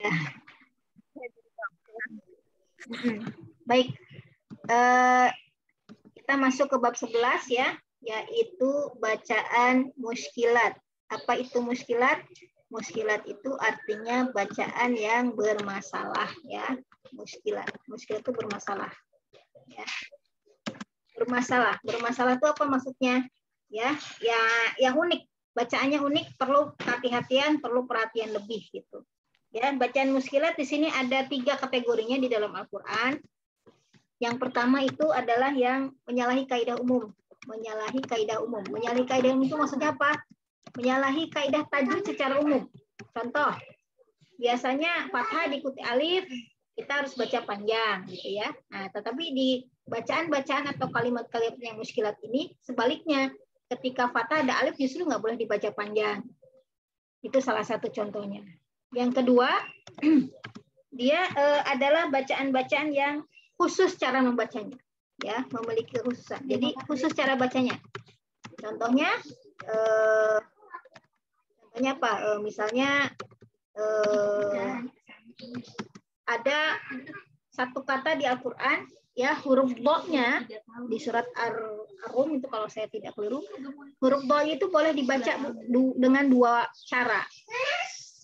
Ya. Baik. Kita masuk ke bab 11 ya, yaitu bacaan muskilat. Apa itu muskilat? Muskilat itu artinya bacaan yang bermasalah ya. Muskilat. Muskilat itu bermasalah. Ya. Bermasalah. Bermasalah itu apa maksudnya? Ya, yang unik. Bacaannya unik, perlu hati-hatian, perlu perhatian lebih gitu. Ya, bacaan muskilat di sini ada 3 kategorinya di dalam Al-Qur'an. Yang pertama itu adalah yang menyalahi kaidah umum. Menyalahi kaidah umum. Menyalahi kaidah umum itu maksudnya apa? Menyalahi kaidah tajwid secara umum. Contoh, biasanya fathah diikuti alif, kita harus baca panjang gitu ya. Nah, tetapi di bacaan-bacaan atau kalimat-kalimat yang muskilat ini sebaliknya, ketika fathah ada alif justru nggak boleh dibaca panjang. Itu salah satu contohnya. Yang kedua, dia adalah bacaan-bacaan yang khusus cara membacanya, ya, memiliki kekhususan. Jadi khusus cara bacanya. Contohnya apa? Misalnya ada satu kata di Al-Qur'an, ya, huruf do-nya di surat Ar-Rum itu kalau saya tidak keliru, huruf do itu boleh dibaca dengan 2 cara.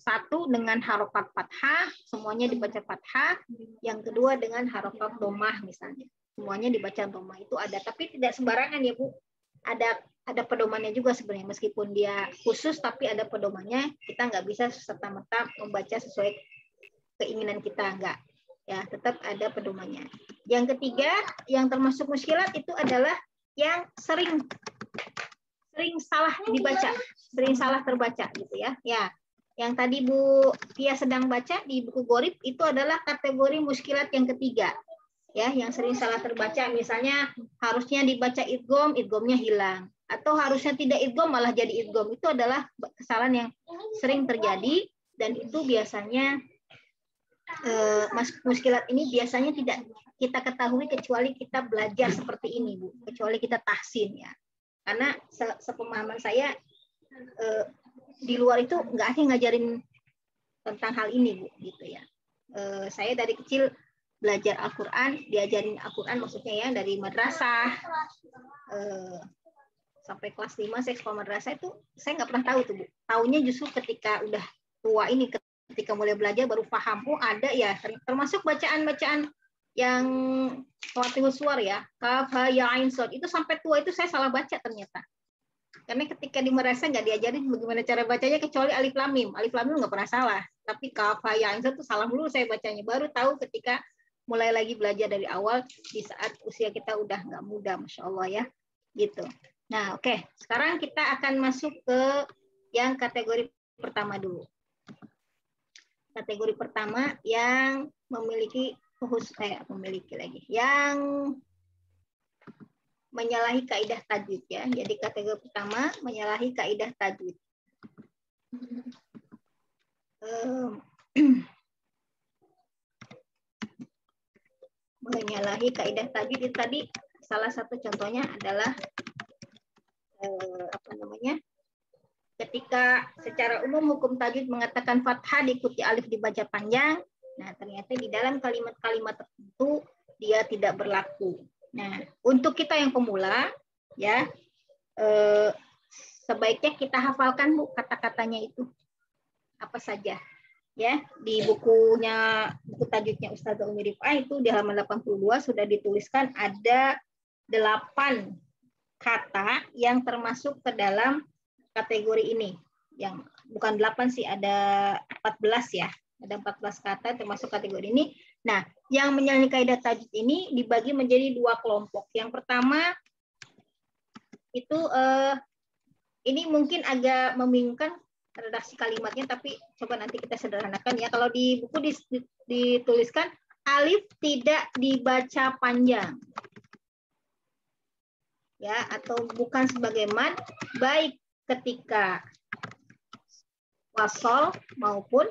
Satu dengan harokat fathah, semuanya dibaca fathah. Yang kedua dengan harokat domah misalnya, semuanya dibaca domah. Itu ada, tapi tidak sembarangan ya Bu. Ada pedomannya juga sebenarnya, meskipun dia khusus tapi ada pedomannya. Kita nggak bisa serta-merta membaca sesuai keinginan kita, enggak. Ya, tetap ada pedomannya. Yang ketiga, yang termasuk muskilat itu adalah yang sering salah dibaca, sering salah terbaca gitu ya. Ya. Yang tadi Bu Tia sedang baca di buku Gorib itu adalah kategori muskilat yang ketiga. Ya, yang sering salah terbaca, misalnya harusnya dibaca idgham, idghamnya hilang, atau harusnya tidak idgham malah jadi idgham. Itu adalah kesalahan yang sering terjadi, dan itu biasanya muskilat ini biasanya tidak kita ketahui kecuali kita belajar seperti ini Bu, kecuali kita tahsin ya. Karena sepemahaman saya di luar itu nggak ada yang ngajarin tentang hal ini Bu, gitu ya. Saya dari kecil belajar Al-Qur'an, diajarin Al-Qur'an maksudnya ya dari madrasah sampai kelas 5 saya sekolah madrasah itu saya nggak pernah tahu tuh Bu. Taunya justru ketika udah tua ini, ketika mulai belajar baru paham, oh ada ya, termasuk bacaan-bacaan yang Fatihus Suwar ya, kaf, ha, ya, ain, shad, itu sampai tua itu saya salah baca ternyata. Karena ketika di madrasah nggak diajarin bagaimana cara bacanya kecuali alif lam mim. Alif lam mim nggak pernah salah, tapi kaf, ha, ya, ain, shad itu salah dulu saya bacanya. Baru tahu ketika mulai lagi belajar dari awal di saat usia kita udah nggak muda, masya Allah ya, gitu. Nah, oke. Sekarang kita akan masuk ke yang kategori pertama dulu. Kategori pertama yang memiliki yang menyalahi kaidah tajwid ya. Jadi kategori pertama menyalahi kaidah tajwid. Menyalahi kaidah tajwid itu tadi salah satu contohnya adalah ketika secara umum hukum tajwid mengatakan fathah diikuti alif dibaca panjang, nah ternyata di dalam kalimat-kalimat tertentu dia tidak berlaku. Nah, untuk kita yang pemula ya sebaiknya kita hafalkan Bu kata-katanya itu apa saja ya. Di buku tajwidnya Ustazah Umi Rifah itu di halaman 82 sudah dituliskan ada 8 kata yang termasuk ke dalam kategori ini. Yang bukan 8 sih, ada 14 ya. Ada 14 kata termasuk kategori ini. Nah, yang menyalahi kaidah tajwid ini dibagi menjadi 2 kelompok. Yang pertama itu ini mungkin agak membingungkan redaksi kalimatnya, tapi coba nanti kita sederhanakan ya. Kalau di buku dituliskan alif tidak dibaca panjang. Ya, atau bukan sebagai mad baik ketika wasol maupun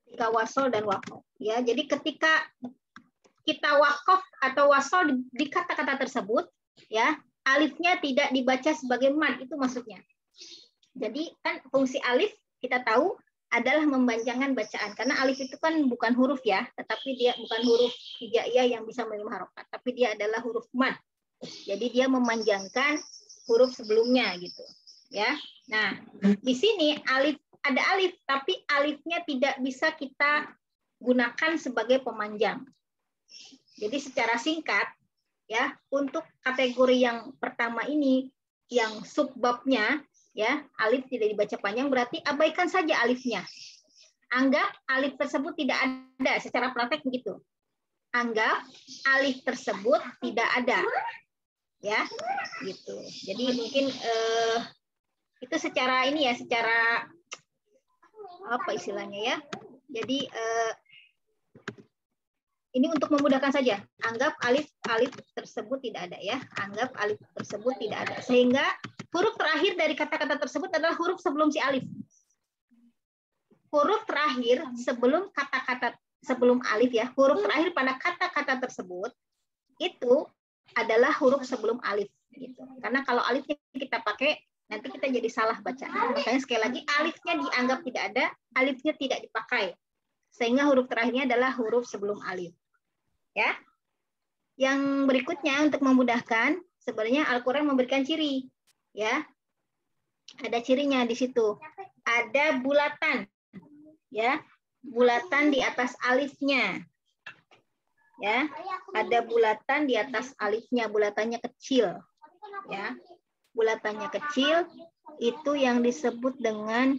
ketika wasol dan wakof. Ya, jadi ketika kita wakof atau wasol di kata-kata tersebut, ya alifnya tidak dibaca sebagai mad, itu maksudnya. Jadi kan fungsi alif kita tahu adalah memanjangkan bacaan. Karena alif itu kan bukan huruf ya, tetapi dia bukan huruf hijaiyah yang bisa menerima harokat, tapi dia adalah huruf mad. Jadi dia memanjangkan huruf sebelumnya gitu, ya. Nah, di sini alif ada alif, tapi alifnya tidak bisa kita gunakan sebagai pemanjang. Jadi secara singkat, ya, untuk kategori yang pertama ini, yang subbabnya, ya, alif tidak dibaca panjang, berarti abaikan saja alifnya. Anggap alif tersebut tidak ada, secara praktek begitu. Anggap alif tersebut tidak ada, ya, gitu. Jadi mungkin itu secara ini ya, secara apa istilahnya ya. Jadi ini untuk memudahkan saja. Anggap alif tersebut tidak ada ya. Anggap alif tersebut tidak ada. Sehingga huruf terakhir dari kata-kata tersebut adalah huruf sebelum si alif. Huruf terakhir sebelum kata-kata sebelum alif ya. Huruf terakhir pada kata-kata tersebut itu adalah huruf sebelum alif gitu. Karena kalau alifnya kita pakai nanti kita jadi salah bacaan. Makanya sekali lagi alifnya dianggap tidak ada, alifnya tidak dipakai. Sehingga huruf terakhirnya adalah huruf sebelum alif. Ya. Yang berikutnya untuk memudahkan, sebenarnya Al-Qur'an memberikan ciri, ya. Ada cirinya di situ. Ada bulatan. Ya. Bulatan di atas alifnya. Ya. Ada bulatan di atas alifnya, bulatannya kecil. Ya. Bulatannya kecil itu yang disebut dengan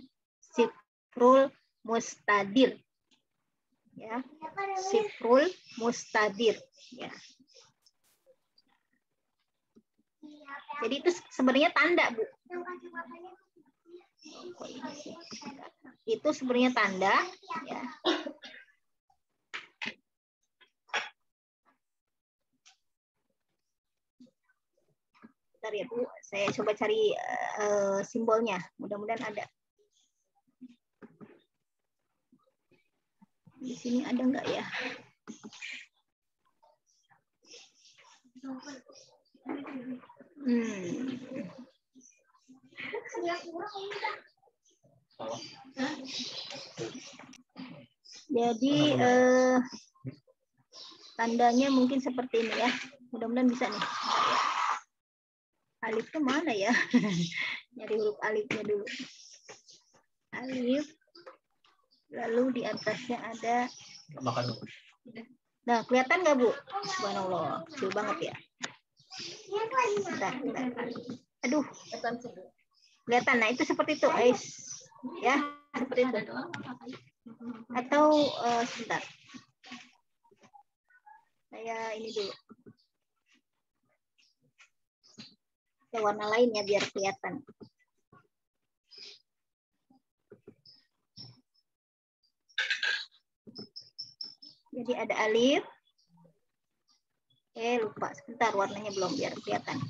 sifrul mustadir. Ya, sifrul mustadir ya. Jadi itu sebenarnya tanda, Bu. Itu sebenarnya tanda ya. Bentar ya, Bu. Saya coba cari simbolnya. Mudah-mudahan ada. Di sini ada nggak ya? Jadi tandanya mungkin seperti ini ya. Mudah-mudahan bisa nih. Alifnya mana ya? Nyari huruf alifnya dulu. Alif. Lalu di atasnya ada. Nah, kelihatan nggak, Bu? Subhanallah, kecil banget ya. Bentar. Aduh. Kelihatan. Nah, itu seperti itu, guys. Ya, seperti itu. Atau sebentar. Saya ini dulu. Saya warna lain ya biar kelihatan. Jadi ada alif. Lupa. Sebentar, warnanya belum biar kelihatan.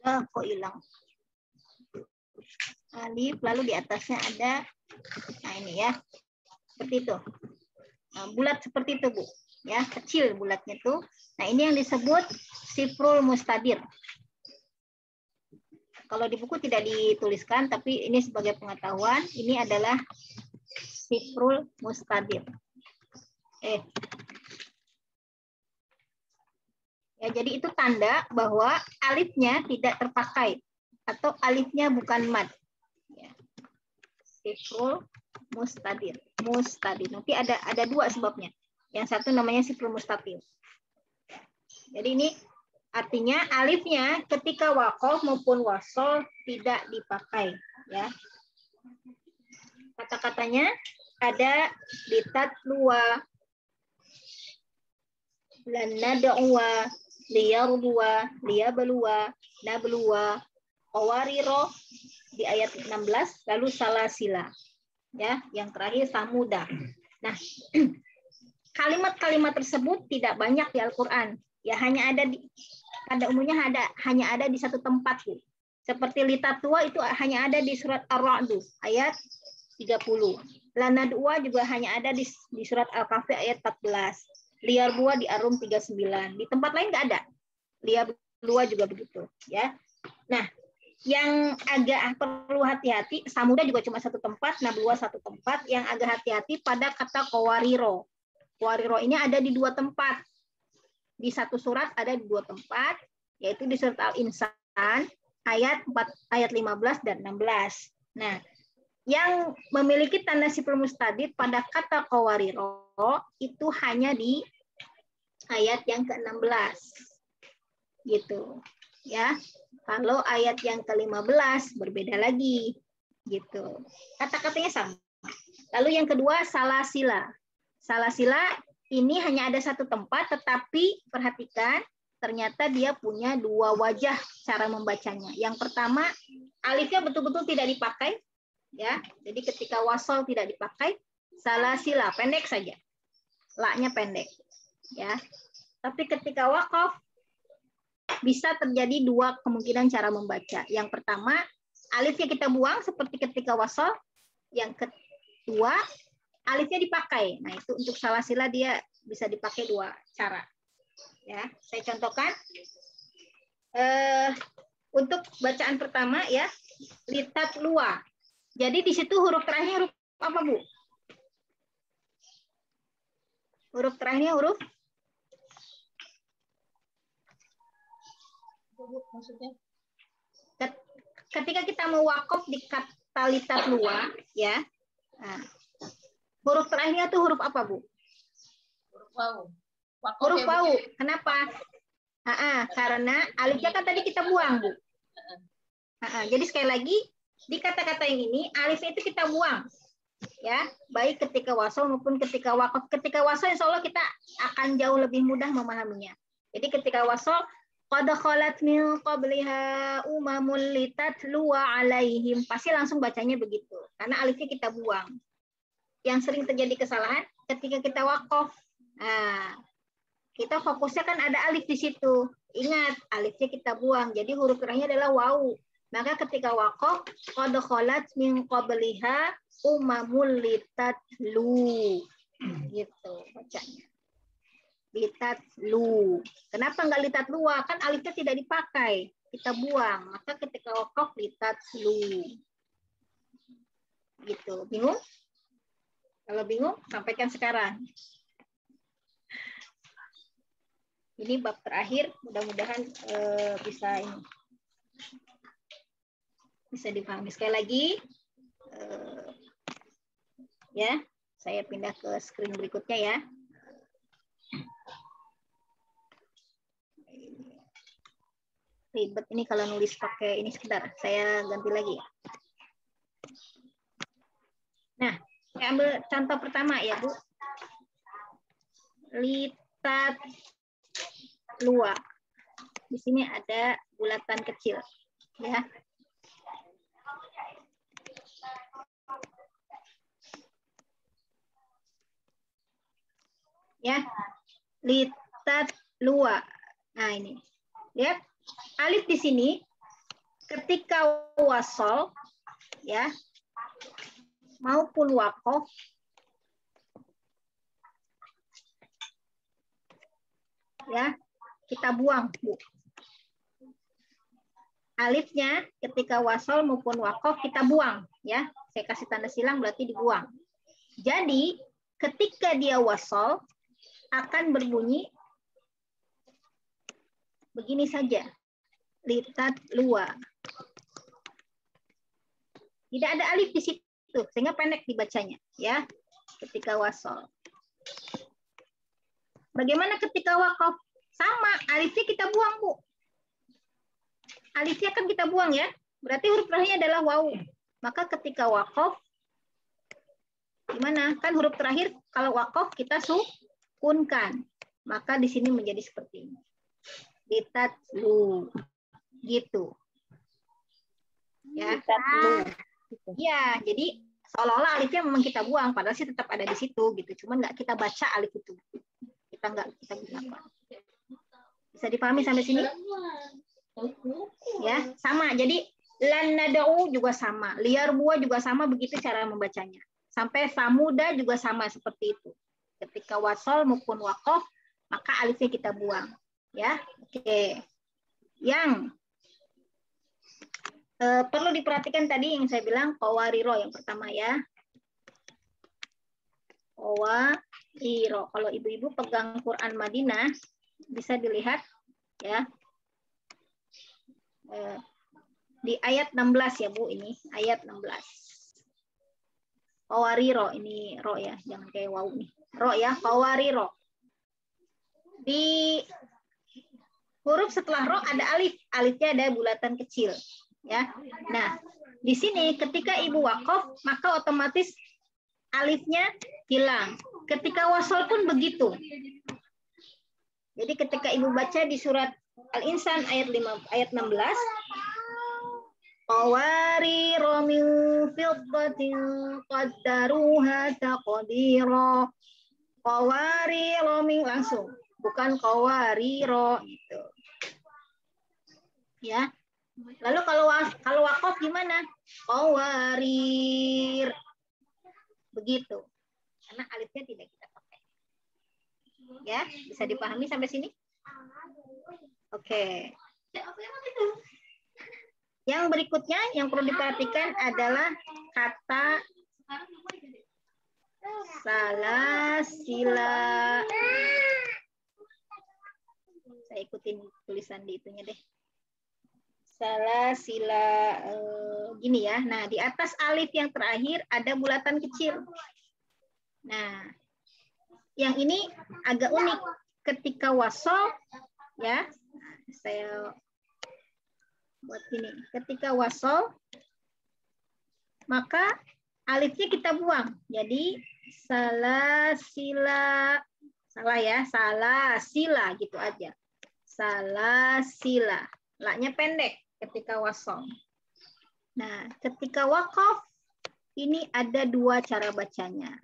Kok hilang? Alif, lalu di atasnya ada, nah ini ya, seperti itu. Nah, bulat seperti itu, Bu. Ya, kecil bulatnya tuh. Nah, ini yang disebut sifrul mustadir. Kalau di buku tidak dituliskan, tapi ini sebagai pengetahuan, ini adalah sifrul mustadir. Ya, jadi itu tanda bahwa alifnya tidak terpakai atau alifnya bukan mad. Ya. Sifrul mustadir. Nanti ada dua sebabnya. Yang satu namanya sifrul mustatir. Jadi ini artinya alifnya ketika waqaf maupun wasol tidak dipakai. Ya. Kata-katanya ada litatluwa, lan nad'uwa, liyarduwa, liyabluwa, nabluwa, qawariro di ayat 16, lalu salasila. Ya, yang terakhir samuda. Nah, kalimat-kalimat tersebut tidak banyak di Al-Qur'an. Ya, hanya ada pada umumnya hanya ada di satu tempat, Bu. Seperti litatua itu hanya ada di surat Ar-Ra'd ayat 30. Lanadua juga hanya ada di surat Al-Kahfi ayat 14. Liar bua di Ar-Rum 39. Di tempat lain nggak ada. Liar bua juga begitu, ya. Nah, yang agak perlu hati-hati, Samuda juga cuma satu tempat, Nablua satu tempat. Yang agak hati-hati pada kata Qawariro. Qawariro ini ada di dua tempat. Di satu surat ada di dua tempat, yaitu di surat Al-Insan ayat 15 dan 16. Nah, yang memiliki tanda sifil mustadid pada kata qawariro itu hanya di ayat yang ke-16. Gitu. Ya. Kalau ayat yang ke-15 berbeda lagi. Gitu. Kata-katanya sama. Lalu yang kedua salasila. Salasila ini hanya ada satu tempat, tetapi perhatikan ternyata dia punya dua wajah cara membacanya. Yang pertama, alifnya betul-betul tidak dipakai, ya. Jadi ketika wasol tidak dipakai, salasila pendek saja, la-nya pendek, ya. Tapi ketika waqaf bisa terjadi dua kemungkinan cara membaca. Yang pertama, alifnya kita buang seperti ketika wasol. Yang kedua, alifnya dipakai. Nah itu untuk salasila dia bisa dipakai dua cara. Ya, saya contohkan untuk bacaan pertama ya, litat lua. Jadi di situ huruf terakhirnya huruf apa, Bu? Huruf terakhirnya huruf? Maksudnya? Ketika kita mau wakaf di kata litat lua, ya, nah, huruf terakhirnya tuh huruf apa, Bu? Huruf waw. Huruf waw. Kenapa? Karena alifnya kan tadi kita buang, Bu. Jadi sekali lagi di kata-kata yang ini alifnya itu kita buang, ya, baik ketika wasol maupun ketika wakaf. Ketika wasol insya Allah kita akan jauh lebih mudah memahaminya. Jadi ketika wasol qad khalat min qabliha umamul litatluwa alaihim, pasti langsung bacanya begitu karena alifnya kita buang. Yang sering terjadi kesalahan ketika kita wakaf. Nah, kita fokusnya kan ada alif di situ. Ingat, alifnya kita buang. Jadi huruf terakhirnya adalah waw. Maka ketika waqaf, qad khalat min qabliha umamul litatlu. Gitu bacanya. Litatlu. Kenapa enggak litatlu? Kan alifnya tidak dipakai. Kita buang. Maka ketika waqaf litatlu. Gitu. Bingung? Kalau bingung, sampaikan sekarang. Ini bab terakhir, mudah-mudahan bisa dipahami. Sekali lagi, ya, saya pindah ke screen berikutnya ya. Ribet ini kalau nulis pakai ini, sebentar, saya ganti lagi ya. Nah, saya ambil contoh pertama ya, Bu. Litat lua. Di sini ada bulatan kecil, ya. Ya, litat lua. Nah ini, lihat alif di sini ketika wasol, ya, maupun waqaf, ya, kita buang, Bu. Alifnya ketika wasol maupun waqaf kita buang, ya. Saya kasih tanda silang berarti dibuang. Jadi ketika dia wasol akan berbunyi begini saja. Litat lua. Tidak ada alif di situ, sehingga pendek dibacanya, ya. Ketika wasol. Bagaimana ketika waqaf? Sama, alifnya kita buang, Bu. Alifnya kan kita buang ya. Berarti huruf terakhirnya adalah waw. Maka ketika waqaf, gimana? Kan huruf terakhir kalau waqaf kita sukunkan. Maka di sini menjadi seperti ini. Litatlu. Gitu. Ya. Ya, jadi seolah-olah alifnya memang kita buang, padahal sih tetap ada di situ gitu. Cuman nggak kita baca alif itu. Kita gunakan. Bisa dipahami sampai sini? Ya, sama. Jadi Lan nad'u juga sama. Liar buah juga sama, begitu cara membacanya. Sampai samuda juga sama seperti itu. Ketika wasol maupun waqaf, maka alifnya kita buang. Ya, oke. Yang perlu diperhatikan tadi yang saya bilang qawariro yang pertama ya. Qawariro. Kalau ibu-ibu pegang Quran Madinah bisa dilihat ya. Di ayat 16 ya Bu, ini ayat 16. Qawariro, ini ro ya, jangan kayak waw nih. Ro ya, qawariro. Di huruf setelah ro ada alif, alifnya ada bulatan kecil ya. Nah, di sini ketika ibu wakaf maka otomatis alifnya hilang. Ketika wasol pun begitu. Jadi ketika ibu baca di surat Al-Insan ayat 16, qawariro min fiddatin qaddaruha taqdira. Qawariro min, langsung, bukan qawariro gitu. Ya. Lalu kalau wakaf gimana? Qawarir. Begitu. Karena alifnya tidak kita pakai. Ya, bisa dipahami sampai sini? Oke. Yang berikutnya yang perlu diperhatikan adalah kata salasila. Saya ikutin tulisan di itunya deh. Salasila gini ya. Nah, di atas alif yang terakhir ada bulatan kecil. Nah, yang ini agak unik. Ketika wasol ya, saya buat gini. Ketika wasol maka alifnya kita buang. Jadi salasila. Salah ya, salasila gitu aja. Salasila. La-nya pendek ketika wasol. Nah, ketika wakaf ini ada dua cara bacanya.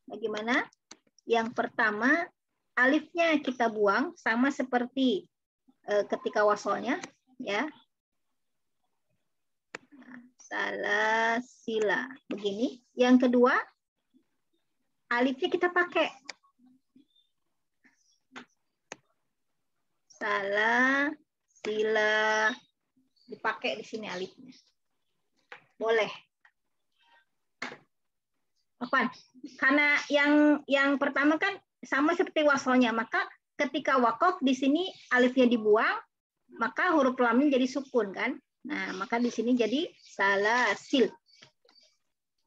Bagaimana? Yang pertama, alifnya kita buang sama seperti ketika wasolnya, ya. Salasila. Begini. Yang kedua, alifnya kita pakai. Salasila. Dipakai di sini alifnya. Boleh. Apaan? Karena yang pertama kan sama seperti wasolnya, maka ketika wakaf di sini alifnya dibuang, maka huruf lamnya jadi sukun kan? Nah, maka di sini jadi salasil.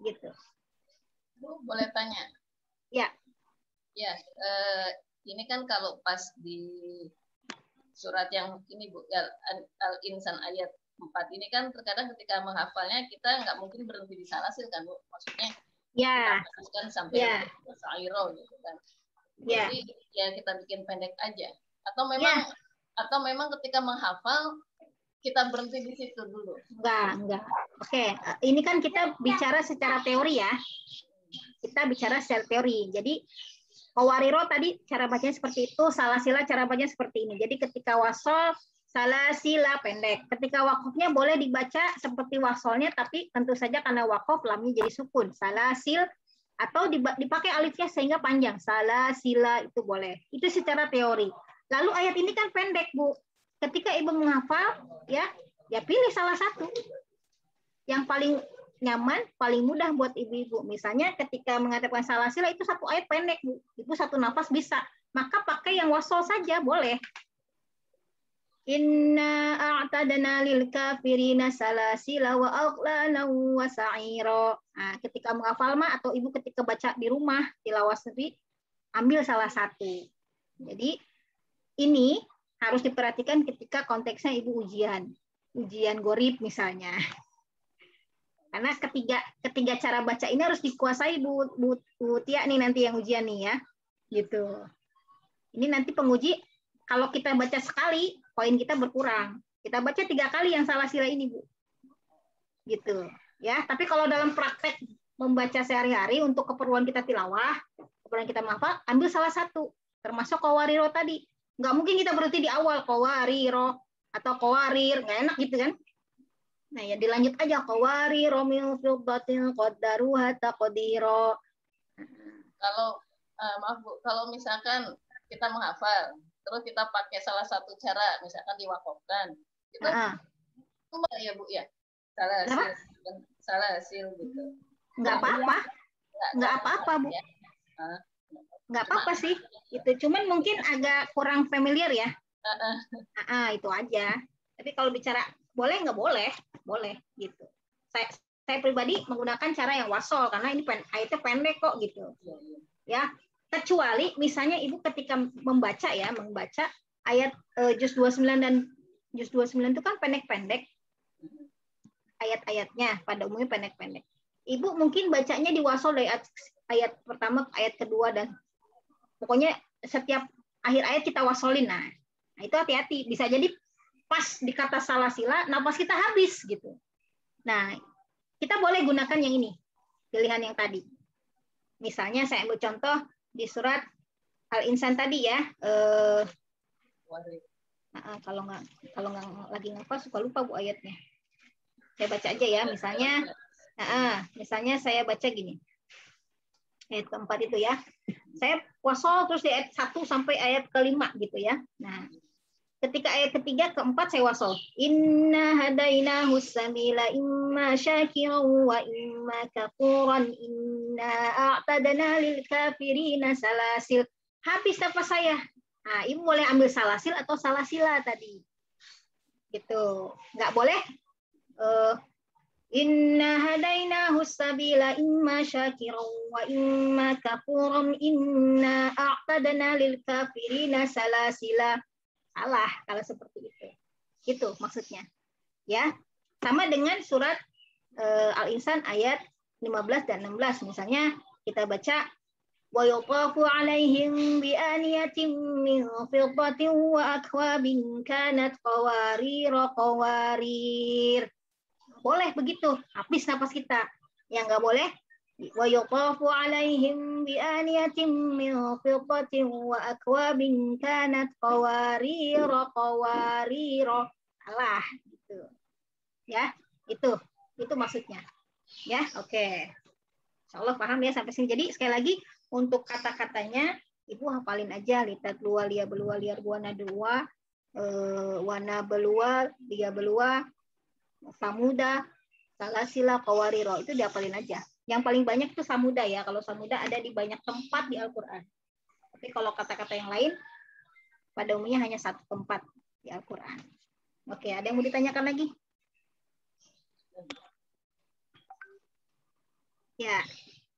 Gitu. Bu, boleh tanya? Ya. Ya, ini kan kalau pas di surat yang ini Bu, Al-Insan ayat 4 ini kan terkadang ketika menghafalnya kita nggak mungkin berhenti di salasil kan Bu? Maksudnya Ya. kita teruskan sampai sairo gitu kan. Ya. Jadi ya kita bikin pendek aja. Atau memang ketika menghafal kita berhenti di situ dulu. Enggak. Oke, ini kan kita bicara secara teori ya. Kita bicara secara teori. Jadi qawariro tadi cara bacanya seperti itu, salasila cara bacanya seperti ini. Jadi ketika wasol salasila pendek. Ketika wakafnya boleh dibaca seperti wasolnya, tapi tentu saja karena wakaf lamnya jadi sukun. Salasil atau dipakai alifnya sehingga panjang. Salasila itu boleh. Itu secara teori. Lalu ayat ini kan pendek, Bu. Ketika ibu menghafal, ya pilih salah satu. Yang paling nyaman, paling mudah buat ibu-ibu. Misalnya ketika mengatakan salasila itu satu ayat pendek, Bu. Ibu satu nafas bisa. Maka pakai yang wasol saja boleh. Inna a'tadna lil kafirina salasila wa aghlana wa sa'ira. Nah, ketika menghafal mah atau ibu ketika baca di rumah tilawah sendiri, ambil salah satu. Jadi ini harus diperhatikan ketika konteksnya ibu ujian gorib misalnya. Karena ketiga cara baca ini harus dikuasai Bu Tia nih nanti yang ujian nih ya. Gitu. Ini nanti penguji kalau kita baca sekali, poin kita berkurang. Kita baca 3 kali yang salasila ini, Bu. Gitu. Ya, tapi kalau dalam praktek membaca sehari-hari untuk keperluan kita tilawah, keperluan kita menghafal, ambil salah satu. Termasuk qawariro tadi. Nggak mungkin kita berhenti di awal qawariro atau qawarir, nggak enak gitu kan. Nah, ya dilanjut aja qawari romil fiddatin qaddaruha taqdira. Kalau maaf Bu, kalau misalkan kita menghafal, terus kita pakai salah satu cara, misalkan diwakafkan, itu ya Bu ya, salah hasil gitu. Nggak apa-apa, nggak apa-apa Bu, ya. nggak apa-apa sih. Itu cuman mungkin agak kurang familiar ya. Itu aja. Tapi kalau bicara boleh nggak boleh, boleh gitu. Saya pribadi menggunakan cara yang wasol karena ini ayatnya pendek kok gitu. Ya, kecuali misalnya Ibu ketika membaca ayat juz 29 dan juz 29 itu kan pendek-pendek. Ayat-ayatnya pada umumnya pendek-pendek. Ibu mungkin bacanya diwasol dari ayat pertama ke ayat kedua dan pokoknya setiap akhir ayat kita wasolin. Nah, itu hati-hati, bisa jadi pas di kata salah sila, napas kita habis gitu. Nah, kita boleh gunakan yang ini, pilihan yang tadi. Misalnya saya ambil contoh di surat Al-Insan tadi ya. Kalau nggak lagi ngapal suka lupa Bu ayatnya. Saya baca aja ya, misalnya saya baca gini. Ayat keempat itu ya. Saya wasol terus di ayat 1 sampai ayat kelima gitu ya. Nah, ketika ayat ketiga keempat saya wasol. Inna hadainahu sabila imma syakiran wa imma kafuran inna a'tadna lil kafirina salasil. Habis nafas saya. Nah, Ibu boleh ambil salasil atau salasila tadi. Gitu. Nggak boleh Inna hadainahu sabila imma syakiran wa imma kafuran inna a'tadna lil kafirina salasila. Salah kalau seperti itu. Itu maksudnya. Ya. Sama dengan surat Al-Insan ayat 15 dan 16. Misalnya kita baca wa yuqafu 'alaihim bi aniyatin min fiddatin wa akwabin kanat qawarir. Boleh begitu, habis napas kita. Yang nggak boleh wa yuqafu 'alaihim bi aniyatin min fiddatin wa akwabin kanat qawarir. Salah gitu. Ya, itu maksudnya. Ya, oke. Insyaallah paham ya sampai sini. Jadi sekali lagi untuk kata-katanya Ibu hafalin aja litat luwa liya belua liar buana dua wana belua dia belua samuda salasila qawariro itu dihafalin aja. Yang paling banyak itu samuda ya. Kalau samuda ada di banyak tempat di Al-Qur'an. Tapi kalau kata-kata yang lain pada umumnya hanya satu tempat di Al-Qur'an. Oke, ada yang mau ditanyakan lagi? Ya,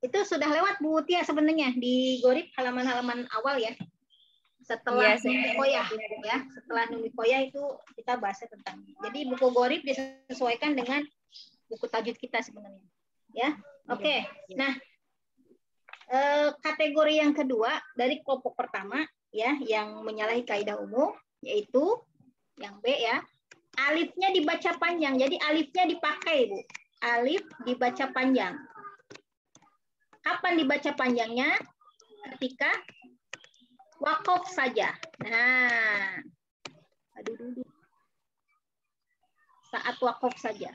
itu sudah lewat Bu Tia sebenarnya di Gorib halaman-halaman awal ya. Setelah Numikoyah ya, setelah Numikoyah itu kita bahas tentang. Jadi buku Gorib disesuaikan dengan buku tajwid kita sebenarnya. Ya, oke. Nah, kategori yang kedua dari kelompok pertama ya, yang menyalahi kaidah umum yaitu yang B ya. Alifnya dibaca panjang. Jadi alifnya dipakai Bu. Alif dibaca panjang. Kapan dibaca panjangnya? Ketika wakaf saja. Nah, saat wakaf saja.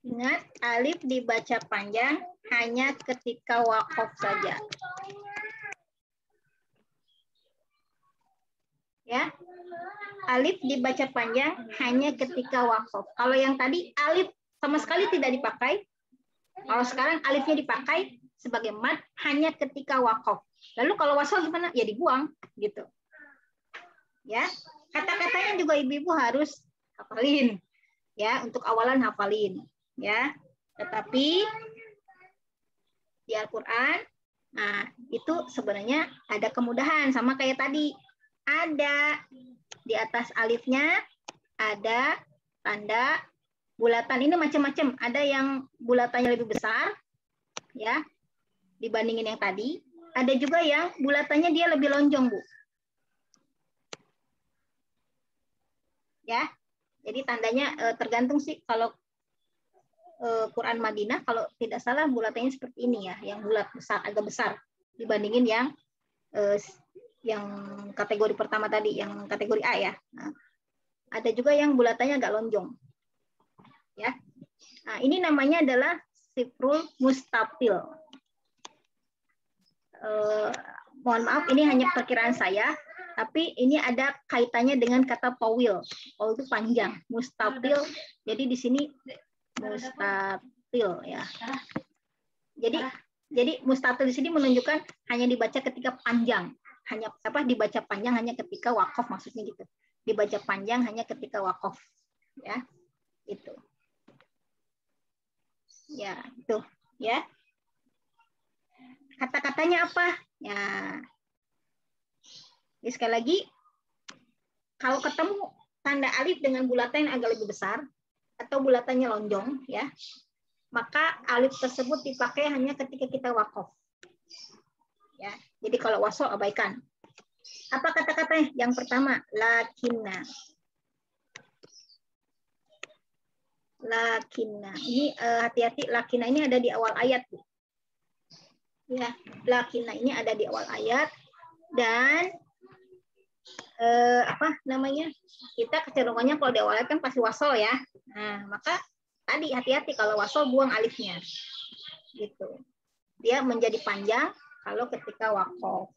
Ingat, alif dibaca panjang hanya ketika wakaf saja. Ya, alif dibaca panjang hanya ketika wakaf. Kalau yang tadi alif sama sekali tidak dipakai. Kalau sekarang alifnya dipakai sebagai mad hanya ketika wakaf. Lalu kalau wasal gimana? Ya dibuang gitu. Ya, kata-katanya juga ibu-ibu harus hafalin. Ya, untuk awalan hafalin. Ya, tetapi di Al-Qur'an, nah itu sebenarnya ada kemudahan sama kayak tadi. Ada di atas alifnya ada tanda bulatan. Ini macam-macam. Ada yang bulatannya lebih besar, ya, dibandingin yang tadi. Ada juga yang bulatannya dia lebih lonjong, Bu. Ya, jadi tandanya tergantung sih. Kalau Quran Madinah, kalau tidak salah bulatannya seperti ini ya, yang bulat besar, agak besar dibandingin yang kategori pertama tadi, yang kategori A ya. Nah, Ada juga yang bulatannya agak lonjong. Ya. Nah, ini namanya adalah sifrul mustafil. Mohon maaf, ini hanya perkiraan saya, tapi ini ada kaitannya dengan kata tawil. Tawil itu panjang, mustafil. Jadi di sini mustafil ya. Jadi mustafil di sini menunjukkan hanya dibaca ketika panjang. Hanya dibaca panjang hanya ketika waqaf, maksudnya gitu. Dibaca panjang hanya ketika waqaf. Ya. Itu. Ya, itu ya. Kata-katanya apa? Ya. Jadi sekali lagi, kalau ketemu tanda alif dengan bulatan yang agak lebih besar atau bulatannya lonjong, ya, maka alif tersebut dipakai hanya ketika kita waqaf. Ya. Jadi kalau wasol abaikan. Apa kata-katanya? Yang pertama, lakinna. Lakinna. Ini hati-hati, lakinna ini ada di awal ayat. Ya, lakinna ini ada di awal ayat dan kita kecenderungannya kalau di awal ayat kan pasti wasol ya. Nah, maka tadi hati-hati kalau wasol buang alifnya. Gitu. Dia menjadi panjang kalau ketika waqaf.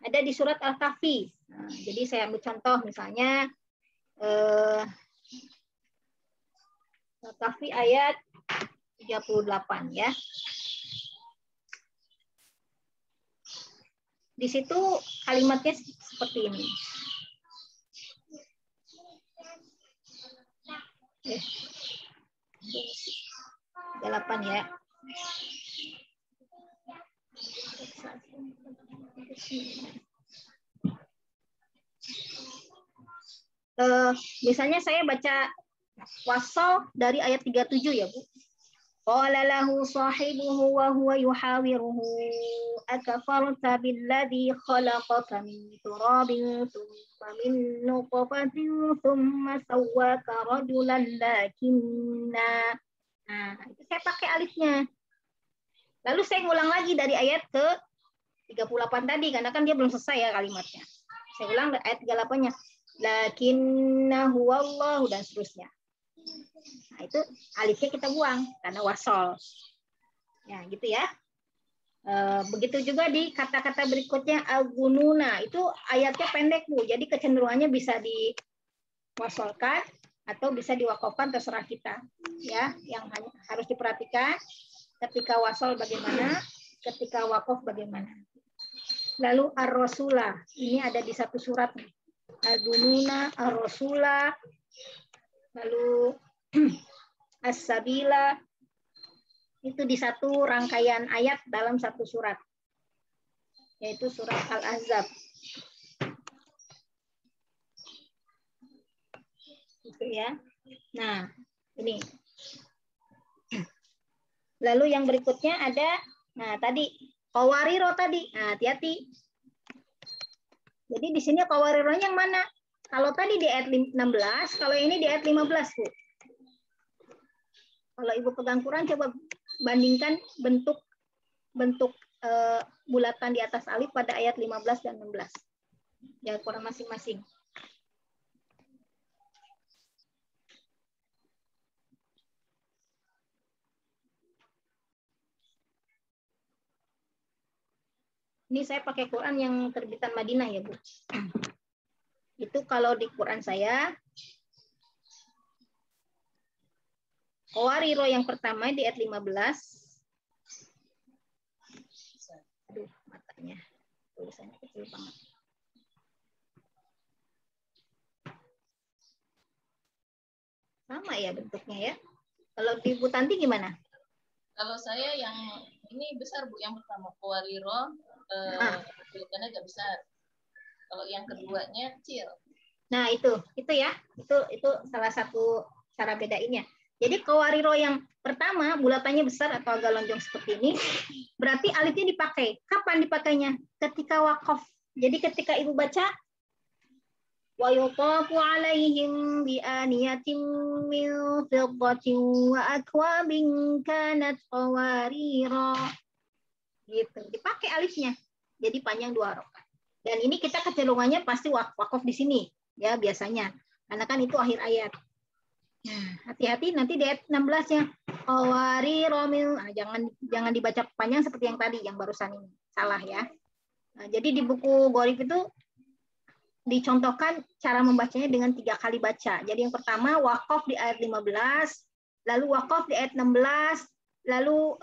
Ada di surat Al-Kahfi. Nah, jadi saya ambil contoh misalnya Al-Kahfi ayat 38 ya. Di situ kalimatnya seperti ini. 38 ya. Misalnya saya baca wasol dari ayat 37 ya, Bu. Qala lahu sahibuhu wa huwa yuhawiruhu akafarta billadhi khalaqaka min turabin thumma min nutfatin thumma sawwaka rajulan lakinna. Nah, itu saya pakai alifnya. Lalu saya ngulang lagi dari ayat ke 38 tadi karena kan dia belum selesai ya kalimatnya. Saya ulang ayat 38-nya. Lakinna huwallahu dan seterusnya. Nah, itu alifnya kita buang karena wasol. Ya, gitu ya. Begitu juga di kata-kata berikutnya al-gununa. Itu ayatnya pendek, Bu. Jadi kecenderungannya bisa diwasolkan atau bisa diwakafkan, terserah kita. Ya, yang harus diperhatikan ketika wasol bagaimana, ketika wakaf bagaimana. Lalu ar-rasulah. Ini ada di satu surat nih. Al-gununa, ar-rasulah, lalu as-sabila, itu di satu rangkaian ayat dalam satu surat, yaitu surat Al-Ahzab. Gitu ya. Nah, ini. Lalu yang berikutnya ada, nah tadi, qawariro tadi. Nah, hati-hati. Jadi di sini qawarironya yang mana? Kalau tadi di ayat 16, kalau ini di ayat 15, Bu. Kalau Ibu pegang Quran, coba bandingkan bentuk bulatan di atas alif pada ayat 15 dan 16. Ya, Quran masing-masing. Ini saya pakai Quran yang terbitan Madinah ya, Bu. Itu kalau di Quran saya, qawariro yang pertama di ayat 15. Aduh, matanya. Tulisannya kecil banget. Sama ya bentuknya ya. Kalau di Bu Tanti gimana? Kalau saya yang ini besar, Bu, yang pertama qawariro, tulisannya agak besar. Kalau yang keduanya kecil. Nah, itu ya. Itu salah satu cara bedainnya. Jadi qawariro yang pertama bulatannya besar atau agak lonjong seperti ini, berarti alifnya dipakai. Kapan dipakainya? Ketika waqaf. Jadi ketika Ibu baca wa yutafu alaihim bi aniyatin min fiddatin wa akwabin kanat qawarira. Gitu. Dipakai alifnya. Jadi panjang 2 harokat. Dan ini kita kecenderungannya pasti waqaf di sini ya biasanya. Karena kan itu akhir ayat. Hati-hati nanti di ayat 16-nya. Qawari romil. Nah, jangan dibaca panjang seperti yang tadi, yang barusan ini. Salah ya. Nah, jadi di buku Gorif itu dicontohkan cara membacanya dengan 3 kali baca. Jadi yang pertama waqaf di ayat 15, lalu waqaf di ayat 16, lalu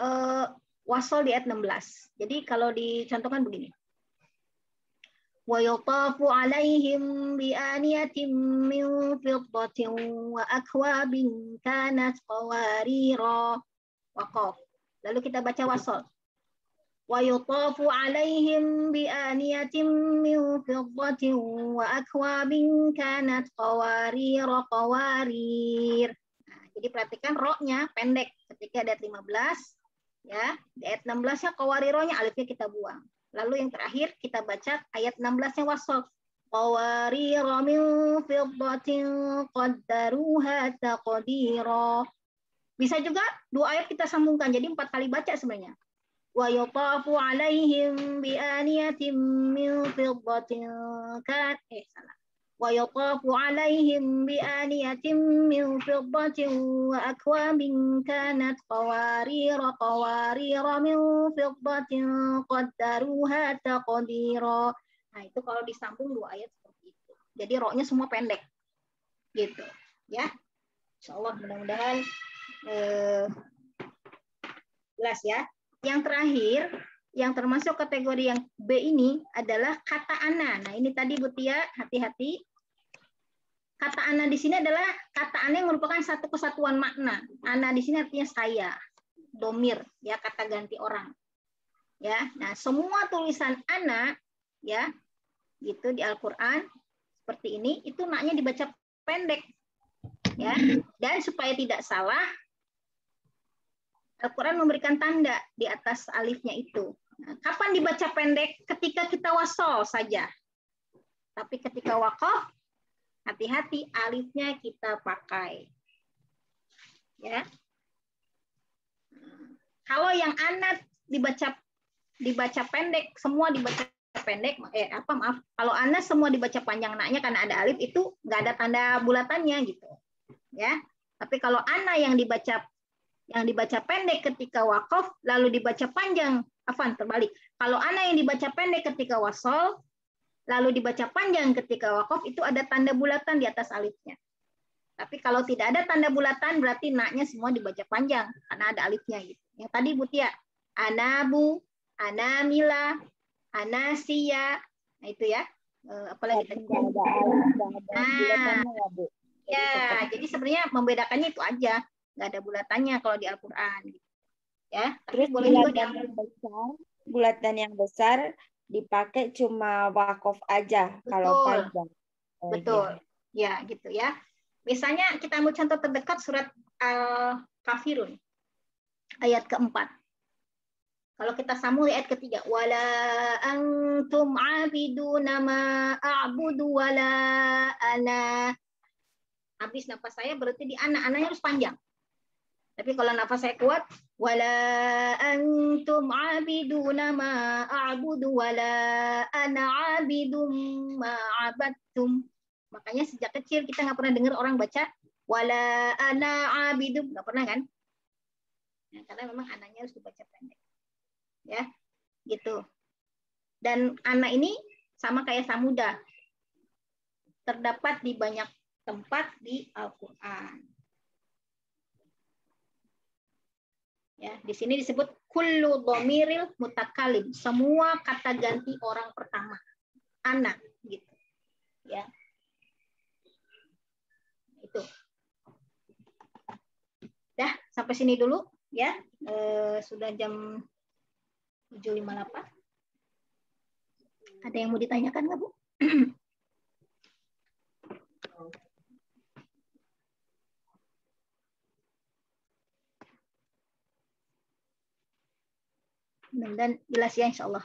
wasol di ayat 16. Jadi kalau dicontohkan begini. وَيُطَافُ عَلَيْهِمْ بِآنِيَةٍ مِّن فِضَّةٍ وَأَكْوَابٍ كَانَتْ قَوَارِيرَا. Waqaf. Lalu kita baca wasol. وَيُطَافُ عَلَيْهِمْ بِآنِيَةٍ مِّن فِضَّةٍ وَأَكْوَابٍ كَانَتْ قَوَارِيرَ قَوَارِير. Nah, jadi perhatikan ro-nya pendek ketika ayat 15 ya. Di ayat 16-nya qawarironya alifnya kita buang. Lalu yang terakhir kita baca ayat 16-nya wasol. Qawarira min fiddatin qaddaruha taqdira. Bisa juga 2 ayat kita sambungkan, jadi 4 kali baca sebenarnya. Wa yutafu alaihim bi aniyatin min fiddatin salah. Wa yutafu alaihim bi aniyatin min fiddatin wa akwabin kanat qawarira min fiddatin qaddaruha taqdira. Nah, itu kalau disambung 2 ayat seperti itu. Jadi ro-nya semua pendek. Gitu, ya. Insyaallah mudah-mudahan jelas ya. Yang terakhir, yang termasuk kategori yang B ini adalah kata ana. Nah, ini tadi Bu Tia, hati-hati. Kata ana di sini adalah kata ana yang merupakan satu kesatuan makna. Ana di sini artinya saya, domir, ya, kata ganti orang. Ya, nah semua tulisan ana, ya, gitu di Al-Quran seperti ini, itu naknya dibaca pendek, ya. Dan supaya tidak salah, Al-Quran memberikan tanda di atas alifnya itu. Nah, kapan dibaca pendek? Ketika kita wasol saja. Tapi ketika waqaf, hati-hati alifnya kita pakai. Ya. Kalau yang ana dibaca pendek, semua dibaca pendek. Kalau ana semua dibaca panjang naknya karena ada alif, itu nggak ada tanda bulatannya gitu. Ya. Tapi kalau ana yang dibaca pendek ketika waqaf, lalu dibaca panjang, terbalik. Kalau ana yang dibaca pendek ketika wasol, lalu dibaca panjang ketika waqaf, itu ada tanda bulatan di atas alifnya. Tapi kalau tidak ada tanda bulatan, berarti naknya semua dibaca panjang, karena ada alifnya. Gitu. Yang tadi Bu Tia, anabu, anamila, anasiya, nah itu ya. Apalagi tadi? Ya, jadi sebenarnya membedakannya itu aja. Nggak ada bulatannya kalau di Al-Quran. Ya, tapi terus boleh juga bulatan yang besar dipakai cuma waqaf aja. Betul. Kalau panjang. Betul. Ya, gitu ya. Misalnya kita ambil contoh terdekat surat Al-Kafirun ayat keempat. Kalau kita sambung ayat ketiga, wala antum abiduna ma a'budu wala ana. Habis nafas saya berarti di anaknya harus panjang. Tapi kalau nafas saya kuat, wala antum abiduna ma a'budu wala ana abidum ma abadtum. Makanya sejak kecil kita nggak pernah dengar orang baca wala ana abidum, nggak pernah kan? Ya, karena memang anaknya harus dibaca pendek. Ya, gitu. Dan anak ini sama kayak samuda. Terdapat di banyak tempat di Al-Qur'an. Ya, di sini disebut kullu dhamiril mutakalim, semua kata ganti orang pertama, anak gitu. Ya. Itu. Dah, sampai sini dulu ya. Sudah jam 7.58. Ada yang mau ditanyakan nggak, Bu? Dan jelas ya insya Allah.